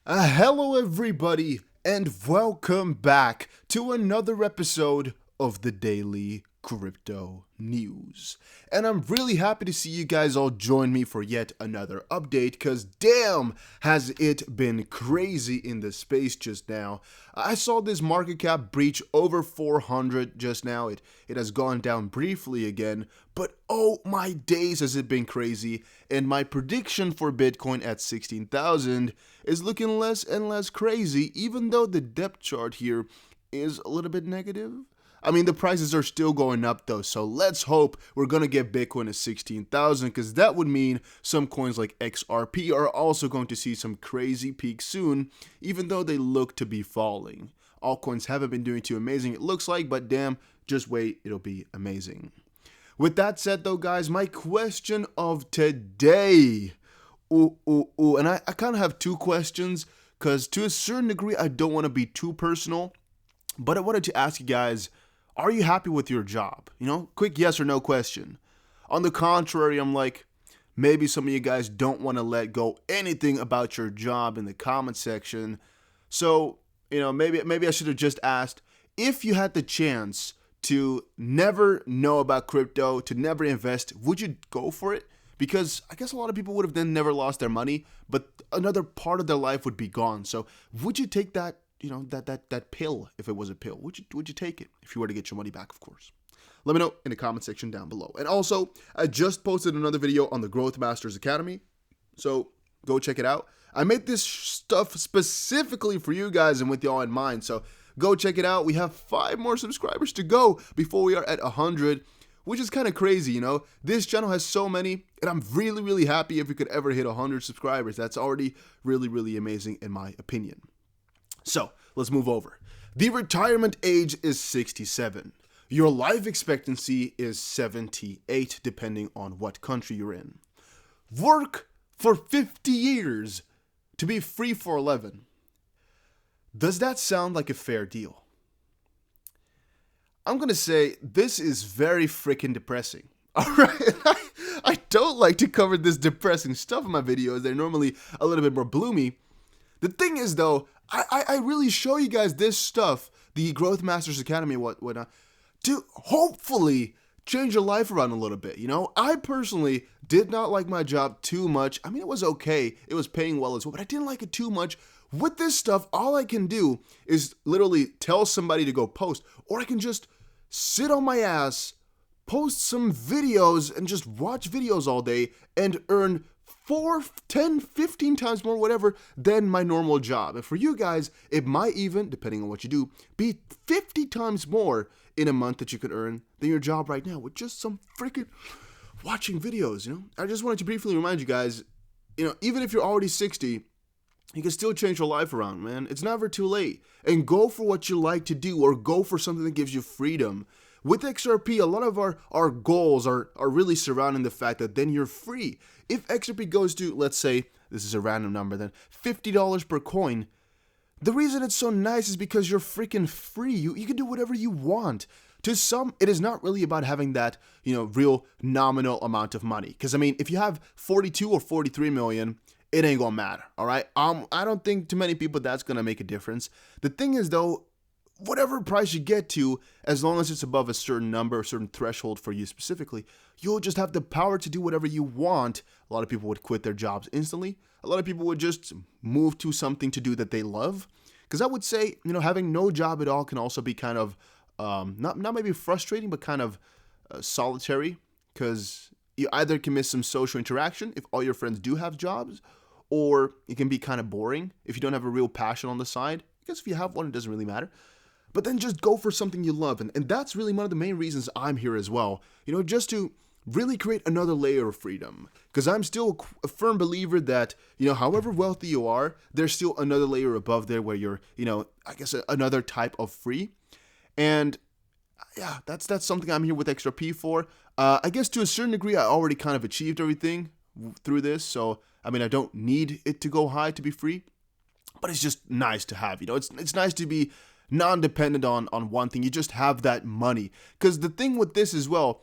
Hello, everybody, and welcome back to another episode of the Daily Crypto News. And I'm really happy to see you guys all join me for yet another update, because damn, has it been crazy in the space just now. I saw this market cap breach over 400 just now. It has gone down briefly again, but oh my days has it been crazy. And my prediction for Bitcoin at 16,000 is looking less and less crazy, even though the depth chart here is a little bit negative. I mean, the prices are still going up though, so let's hope we're gonna get Bitcoin at 16,000, because that would mean some coins like XRP are also going to see some crazy peaks soon, even though they look to be falling. Altcoins haven't been doing too amazing, it looks like, but damn, just wait, it'll be amazing. With that said though, guys, my question of today. And I kind of have two questions, because to a certain degree, I don't want to be too personal, but I wanted to ask you guys, are you happy with your job? You know, quick yes or no question. On the contrary, I'm like, maybe some of you guys don't want to let go anything about your job in the comment section. So, you know, maybe I should have just asked, if you had the chance to never know about crypto, to never invest, would you go for it? Because I guess a lot of people would have then never lost their money, but another part of their life would be gone. So would you take that, you know, that pill, if it was a pill? Would you take it if you were to get your money back, of course? Let me know in the comment section down below. And also, I just posted another video on the Growth Masters Academy, so go check it out. I made this stuff specifically for you guys and with y'all in mind, so go check it out. We have 5 more subscribers to go before we are at 100, which is kind of crazy, you know? This channel has so many, and I'm really, really happy if we could ever hit 100 subscribers. That's already really, really amazing in my opinion. So, let's move over. The retirement age is 67. Your life expectancy is 78, depending on what country you're in. Work for 50 years to be free for 11. Does that sound like a fair deal? I'm gonna say this is very freaking depressing. Alright, I don't like to cover this depressing stuff in my videos. They're normally a little bit more bloomy. The thing is though, I really show you guys this stuff, the Growth Masters Academy and whatnot, to hopefully change your life around a little bit, you know? I personally did not like my job too much. I mean, it was okay. It was paying well as well, but I didn't like it too much. With this stuff, all I can do is literally tell somebody to go post, or I can just sit on my ass, post some videos, and just watch videos all day and earn 4, 10, 15 times more, whatever, than my normal job. And for you guys, it might even, depending on what you do, be 50 times more in a month that you could earn than your job right now with just some freaking watching videos, you know? I just wanted to briefly remind you guys, you know, even if you're already 60, you can still change your life around, man. It's never too late. And go for what you like to do, or go for something that gives you freedom. With XRP, a lot of our goals are really surrounding the fact that then you're free. If XRP goes to, let's say, this is a random number then, $50 per coin, the reason it's so nice is because you're freaking free. You can do whatever you want. To some, it is not really about having that, you know, real nominal amount of money. Because, I mean, if you have 42 or 43 million, it ain't gonna matter, all right? I don't think to many people that's gonna make a difference. The thing is, though, whatever price you get to, as long as it's above a certain number, a certain threshold for you specifically, you'll just have the power to do whatever you want. A lot of people would quit their jobs instantly. A lot of people would just move to something to do that they love. Because I would say, you know, having no job at all can also be kind of, not maybe frustrating, but kind of solitary. Because you either can miss some social interaction if all your friends do have jobs, or it can be kind of boring if you don't have a real passion on the side. I guess if you have one, it doesn't really matter. But then just go for something you love. And that's really one of the main reasons I'm here as well. You know, just to really create another layer of freedom. Because I'm still a firm believer that, you know, however wealthy you are, there's still another layer above there where you're, you know, I guess another type of free. And yeah, that's something I'm here with XRP for. I guess to a certain degree, I already kind of achieved everything through this. So, I mean, I don't need it to go high to be free. But it's just nice to have, you know, it's nice to be non-dependent on one thing. You just have that money. Because the thing with this as well,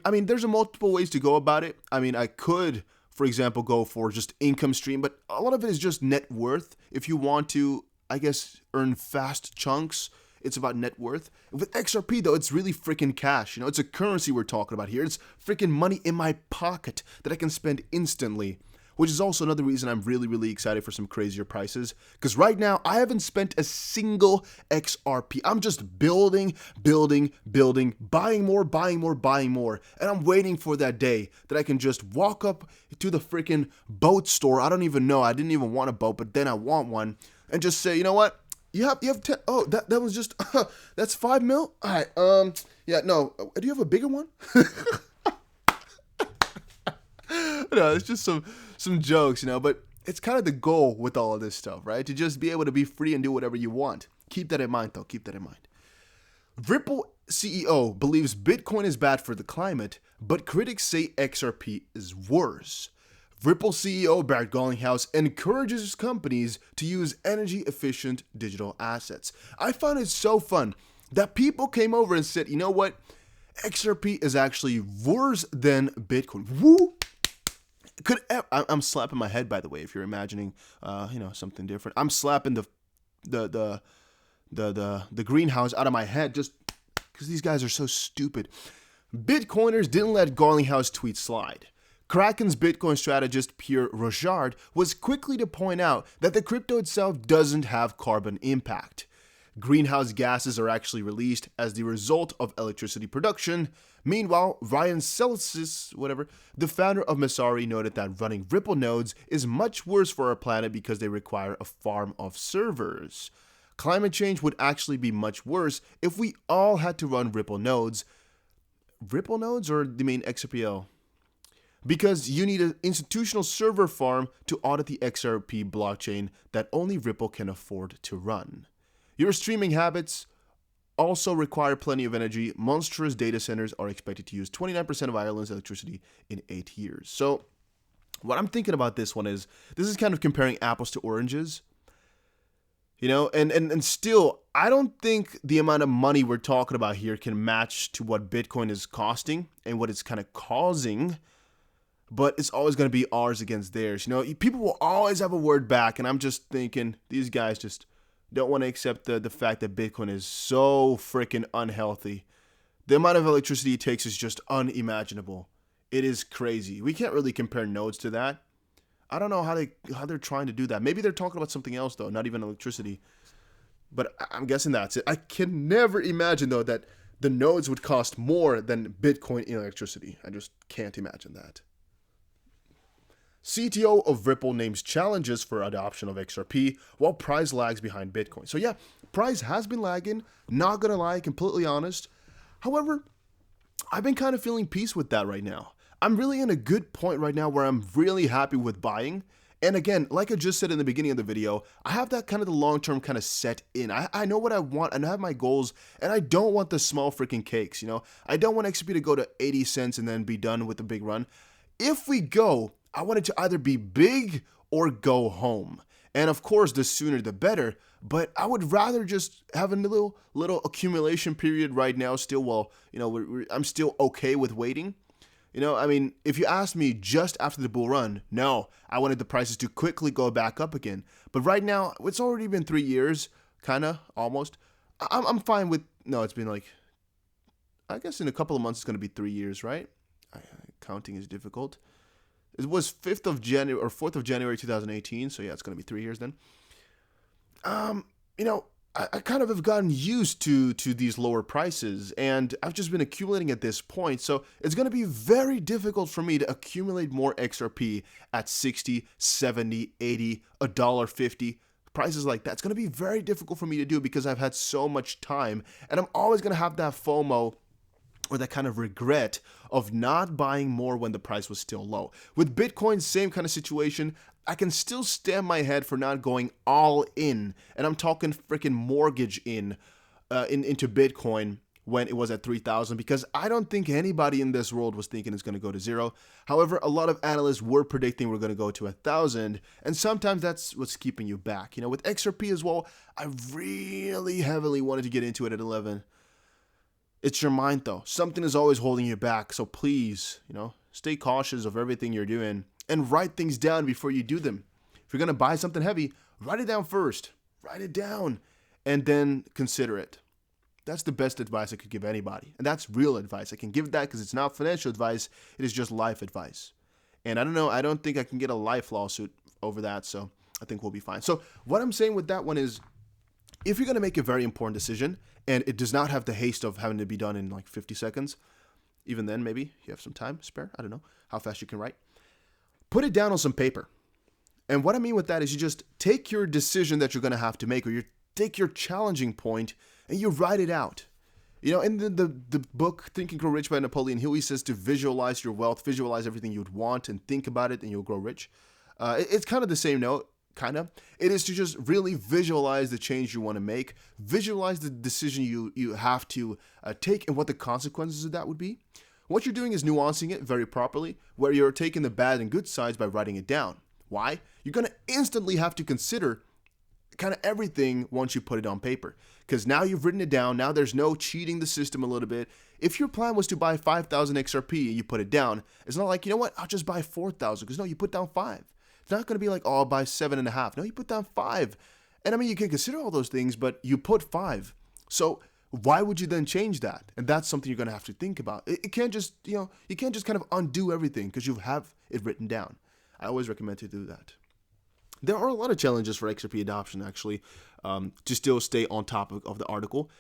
I mean, there's multiple ways to go about it. I mean, I could for example, go for just income stream, but a lot of it is just net worth. If you want to, I guess, earn fast chunks, it's about net worth. With XRP, though, it's really freaking cash. It's a currency we're talking about here. It's freaking money in my pocket that I can spend instantly, which is also another reason I'm really, really excited for some crazier prices. Because right now, I haven't spent a single XRP. I'm just building, buying more. And I'm waiting for that day that I can just walk up to the freaking boat store. I don't even know. I didn't even want a boat, but then I want one. And just say, you know what? You have 10. Oh, that was just, that's 5 mil? All right, yeah, no. Do you have a bigger one? No, it's just some jokes, but it's kind of the goal with all of this stuff, right? To just be able to be free and do whatever you want. Keep that in mind, though. Keep that in mind. Ripple CEO believes Bitcoin is bad for the climate, but critics say XRP is worse. Ripple CEO Barrett Garlinghouse encourages companies to use energy-efficient digital assets. I found it so fun that people came over and said, you know what? XRP is actually worse than Bitcoin. Woo! I'm slapping my head, by the way, if you're imagining, something different. I'm slapping the greenhouse out of my head just because these guys are so stupid. Bitcoiners didn't let Garlinghouse tweet slide. Kraken's Bitcoin strategist Pierre Rochard was quickly to point out that the crypto itself doesn't have carbon impact. Greenhouse gases are actually released as the result of electricity production. Meanwhile, Ryan Celsius, the founder of Messari, noted that running Ripple nodes is much worse for our planet because they require a farm of servers. Climate change would actually be much worse if we all had to run Ripple nodes. Ripple nodes, or do you mean XRPL? Because you need an institutional server farm to audit the XRP blockchain that only Ripple can afford to run. Your streaming habits also require plenty of energy. Monstrous data centers are expected to use 29% of Ireland's electricity in 8 years. So what I'm thinking about this one is, this is kind of comparing apples to oranges. And still, I don't think the amount of money we're talking about here can match to what Bitcoin is costing and what it's kind of causing. But it's always going to be ours against theirs. People will always have a word back. And I'm just thinking, these guys just don't want to accept the fact that Bitcoin is so freaking unhealthy. The amount of electricity it takes is just unimaginable. It is crazy. We can't really compare nodes to that. I don't know how they're trying to do that. Maybe they're talking about something else, though, not even electricity. But I'm guessing that's it. I can never imagine, though, that the nodes would cost more than Bitcoin in electricity. I just can't imagine that. CTO of Ripple names challenges for adoption of XRP while price lags behind Bitcoin. So yeah, price has been lagging, not gonna lie, completely honest. However, I've been kind of feeling peace with that right now. I'm really in a good point right now where I'm really happy with buying. And again, like I just said in the beginning of the video, I have that kind of the long-term kind of set in. I know what I want and I have my goals, and I don't want the small freaking cakes, I don't want XRP to go to 80 cents and then be done with the big run. If we go, I want it to either be big or go home. And of course, the sooner the better, but I would rather just have a little accumulation period right now still while, I'm still okay with waiting. If you asked me just after the bull run, no, I wanted the prices to quickly go back up again. But right now, it's already been 3 years, kind of, almost. I'm fine with, no, it's been I guess in a couple of months it's going to be 3 years, right? Counting is difficult. It was 5th of January or 4th of January 2018, so yeah, it's going to be 3 years then. I kind of have gotten used to these lower prices, and I've just been accumulating at this point, so it's going to be very difficult for me to accumulate more XRP at 60, 70, 80, $1.50. Prices like that. It's going to be very difficult for me to do because I've had so much time, and I'm always going to have that FOMO or that kind of regret of not buying more when the price was still low. With Bitcoin, same kind of situation. I can still stand my head for not going all in, and I'm talking freaking mortgage into Bitcoin when it was at 3,000, because I don't think anybody in this world was thinking it's going to go to zero. However, a lot of analysts were predicting we're going to go to 1,000, and sometimes that's what's keeping you back. With XRP as well, I really heavily wanted to get into it at 11. It's your mind, though. Something is always holding you back. So please, stay cautious of everything you're doing. and write things down before you do them. If you're going to buy something heavy, write it down first. Write it down and then consider it. That's the best advice I could give anybody. And that's real advice. I can give that because it's not financial advice. It is just life advice. And I don't know, I don't think I can get a life lawsuit over that. So I think we'll be fine. So what I'm saying with that one is, if you're going to make a very important decision and it does not have the haste of having to be done in like 50 seconds, even then maybe you have some time spare. I don't know how fast you can write. Put it down on some paper. And what I mean with that is you just take your decision that you're going to have to make, or you take your challenging point and you write it out. You know, in the book Think and Grow Rich by Napoleon Hill, he says to visualize your wealth, visualize everything you'd want and think about it and you'll grow rich. It's kind of the same note, kind of. It is to just really visualize the change you want to make, visualize the decision you have to take and what the consequences of that would be. What you're doing is nuancing it very properly, where you're taking the bad and good sides by writing it down. Why? You're going to instantly have to consider kind of everything once you put it on paper, because now you've written it down. Now there's no cheating the system a little bit. If your plan was to buy 5,000 XRP and you put it down, it's not like, you know what, I'll just buy 4,000, because no, you put down 5. It's not going to be like, oh, I'll buy 7.5. No, you put down 5. And I mean, you can consider all those things, but you put 5. So why would you then change that? And that's something you're going to have to think about. It can't just, you can't just kind of undo everything because you have it written down. I always recommend to do that. There are a lot of challenges for XRP adoption, actually, to still stay on top of the article.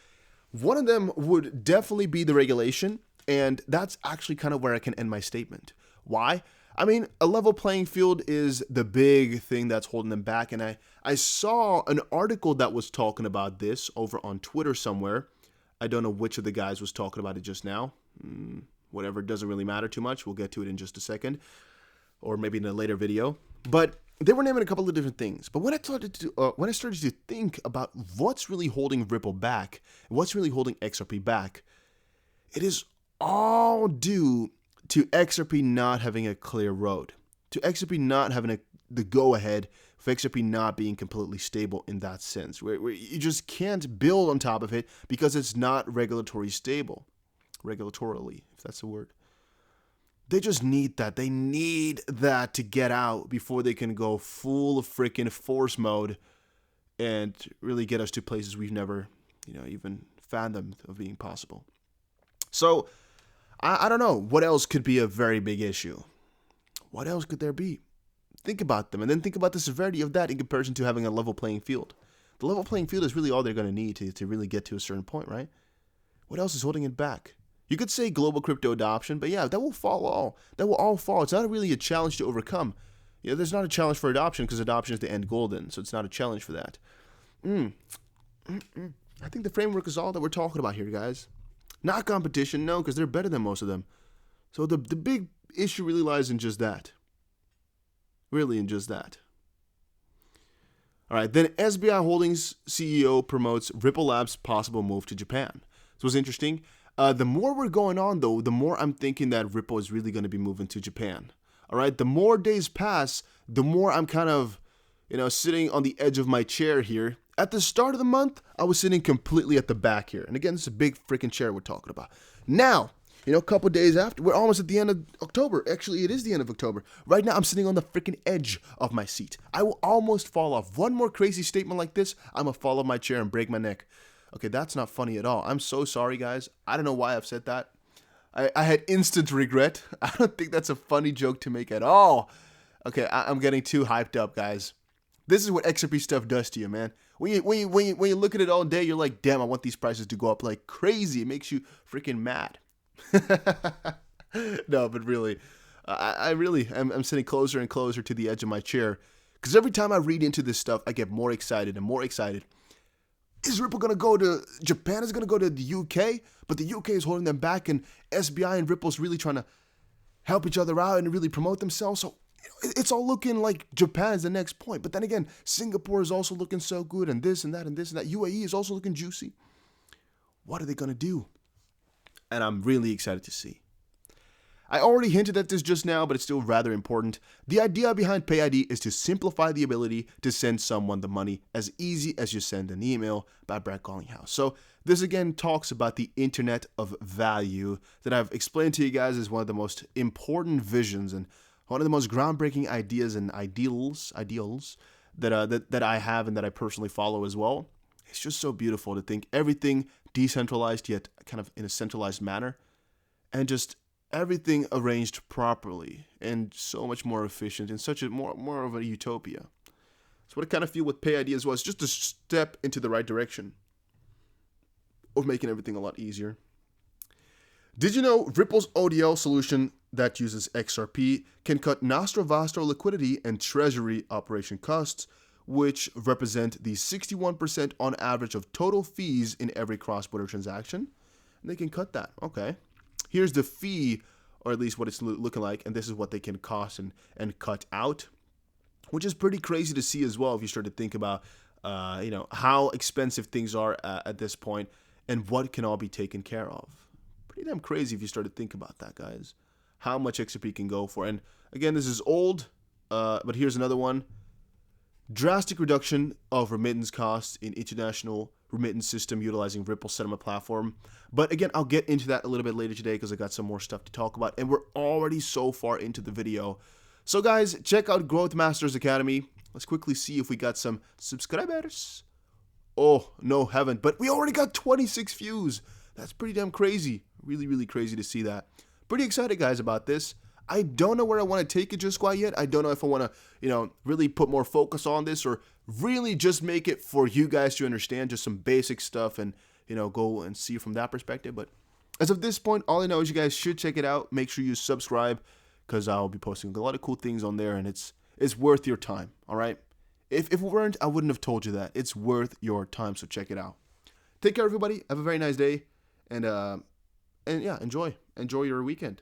One of them would definitely be the regulation, and that's actually kind of where I can end my statement. Why? I mean, a level playing field is the big thing that's holding them back, and I saw an article that was talking about this over on Twitter somewhere. I don't know which of the guys was talking about it just now. Whatever, it doesn't really matter too much. We'll get to it in just a second, or maybe in a later video. But they were naming a couple of different things. But when I started to think about what's really holding Ripple back, what's really holding XRP back, it is all due to XRP not having a clear road, to XRP not having the go-ahead, for XRP not being completely stable in that sense, where you just can't build on top of it because it's not regulatory stable, regulatorily, if that's a word. They just need that. They need that to get out before they can go full freaking force mode and really get us to places we've never, even fathomed of being possible. So, I don't know. What else could be a very big issue? What else could there be? Think about them, and then think about the severity of that in comparison to having a level playing field. The level playing field is really all they're going to need to really get to a certain point, right? What else is holding it back? You could say global crypto adoption, but yeah, that will all fall. It's not really a challenge to overcome. There's not a challenge for adoption because adoption is the end goal then, so it's not a challenge for that. I think the framework is all that we're talking about here, guys. Not competition, no, because they're better than most of them. So the big issue really lies in just that. Really in just that. All right, then SBI Holdings CEO promotes Ripple Labs' possible move to Japan. So it's interesting. The more we're going on, though, the more I'm thinking that Ripple is really going to be moving to Japan. All right, the more days pass, the more I'm kind of, sitting on the edge of my chair here. At the start of the month, I was sitting completely at the back here. And again, it's a big freaking chair we're talking about. Now, a couple days after, we're almost at the end of October. Actually, it is the end of October. Right now, I'm sitting on the freaking edge of my seat. I will almost fall off. One more crazy statement like this, I'm going to fall off my chair and break my neck. Okay, that's not funny at all. I'm so sorry, guys. I don't know why I've said that. I had instant regret. I don't think that's a funny joke to make at all. Okay, I'm getting too hyped up, guys. This is what XRP stuff does to you, man. When you look at it all day, you're like, damn, I want these prices to go up like crazy. It makes you freaking mad. No, but really, I'm sitting closer and closer to the edge of my chair because every time I read into this stuff, I get more excited and more excited. Is Ripple going to go to Japan? Is going to go to the UK? But the UK is holding them back, and SBI and Ripple's really trying to help each other out and really promote themselves. So it's all looking like Japan is the next point. But then again, Singapore is also looking so good, and this and that and this and that. UAE is also looking juicy. What are they going to do? And I'm really excited to see. I already hinted at this just now, but it's still rather important. The idea behind PayID is to simplify the ability to send someone the money as easy as you send an email by Brad Garlinghouse. So this again talks about the Internet of Value that I've explained to you guys as one of the most important visions and one of the most groundbreaking ideas and ideals that I have and that I personally follow as well. It's just so beautiful to think everything decentralized yet kind of in a centralized manner, and just everything arranged properly and so much more efficient and such a more of a utopia. So what I kind of feel with Pay ID as well is just a step into the right direction of making everything a lot easier. Did you know Ripple's ODL solution that uses XRP can cut Nostro-Vostro liquidity and treasury operation costs, which represent the 61% on average of total fees in every cross-border transaction? And they can cut that. Okay. Here's the fee, or at least what it's looking like, and this is what they can cost and cut out, which is pretty crazy to see as well if you start to think about how expensive things are at this point and what can all be taken care of. Pretty damn crazy if you start to think about that, guys. How much XRP can go for. And again, this is old, but here's another one. Drastic reduction of remittance costs in international remittance system utilizing Ripple settlement platform. But again, I'll get into that a little bit later today because I got some more stuff to talk about. And we're already so far into the video. So guys, check out Growth Masters Academy. Let's quickly see if we got some subscribers. Oh, no, haven't. But we already got 26 views. That's pretty damn crazy. Really, really crazy to see that. Pretty excited, guys, about this. I don't know where I want to take it just quite yet. I don't know if I want to, really put more focus on this or really just make it for you guys to understand just some basic stuff and, go and see from that perspective. But as of this point, all I know is you guys should check it out. Make sure you subscribe because I'll be posting a lot of cool things on there and it's worth your time, all right? If it weren't, I wouldn't have told you that. It's worth your time, so check it out. Take care, everybody. Have a very nice day. And yeah, enjoy your weekend.